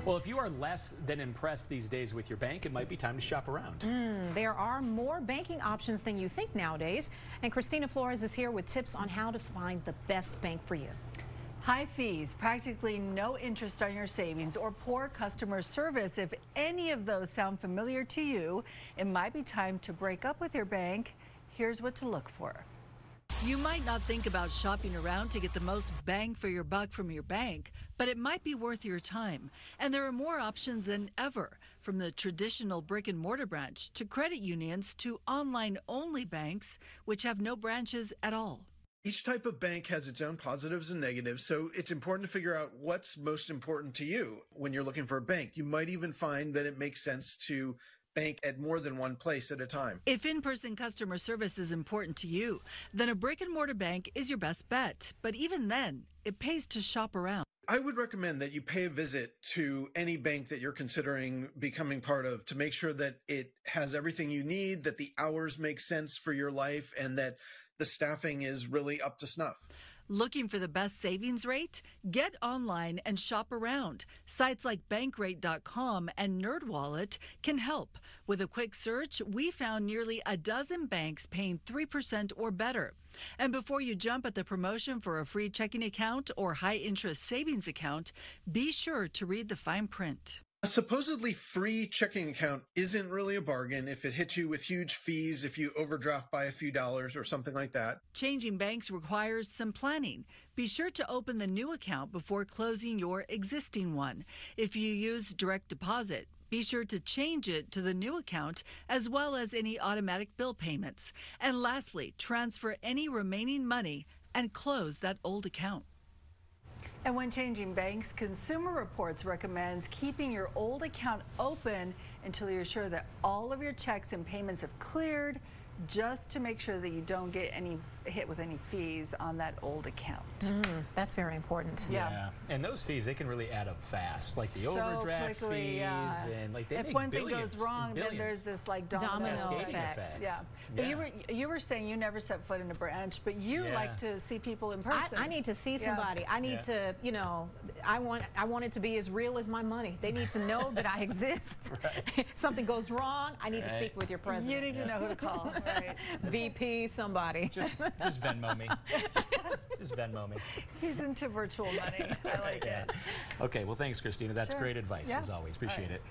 Well, if you are less than impressed these days with your bank, it might be time to shop around. There are more banking options than you think nowadays. And Christina Flores is here with tips on how to find the best bank for you. High fees, practically no interest on your savings, or poor customer service. If any of those sound familiar to you, it might be time to break up with your bank. Here's what to look for. You might not think about shopping around to get the most bang for your buck from your bank, but it might be worth your time. And there are more options than ever, from the traditional brick and mortar branch to credit unions to online-only banks, which have no branches at all. Each type of bank has its own positives and negatives, so it's important to figure out what's most important to you when you're looking for a bank. You might even find that it makes sense to bank at more than one place at a time. If in-person customer service is important to you, then a brick and mortar bank is your best bet. But even then, it pays to shop around. I would recommend that you pay a visit to any bank that you're considering becoming part of to make sure that it has everything you need, that the hours make sense for your life, and that the staffing is really up to snuff. Looking for the best savings rate? Get online and shop around. Sites like Bankrate.com and NerdWallet can help. With a quick search, we found nearly a dozen banks paying 3% or better. And before you jump at the promotion for a free checking account or high-interest savings account, be sure to read the fine print. A supposedly free checking account isn't really a bargain if it hits you with huge fees if you overdraft by a few dollars or something like that. Changing banks requires some planning. Be sure to open the new account before closing your existing one. If you use direct deposit, be sure to change it to the new account as well as any automatic bill payments. And lastly, transfer any remaining money and close that old account. And when changing banks, Consumer Reports recommends keeping your old account open until you're sure that all of your checks and payments have cleared, just to make sure that you don't get any hit with any fees on that old account. That's very important. Yeah. And those fees, they can really add up fast, like the overdraft fees, and like they if make one thing billions goes wrong, and then billions. there's this like domino effect. Yeah. But you were saying you never set foot in a branch, but you like to see people in person. I need to see somebody. I need to, you know, I want it to be as real as my money. They need to know that I exist. Something goes wrong, I need to speak with your president. You need to know who to call. Right. VP, somebody. Just Venmo me. Just Venmo me. He's into virtual money. I like it. Okay, well, thanks, Christina. That's great advice, as always. Appreciate it.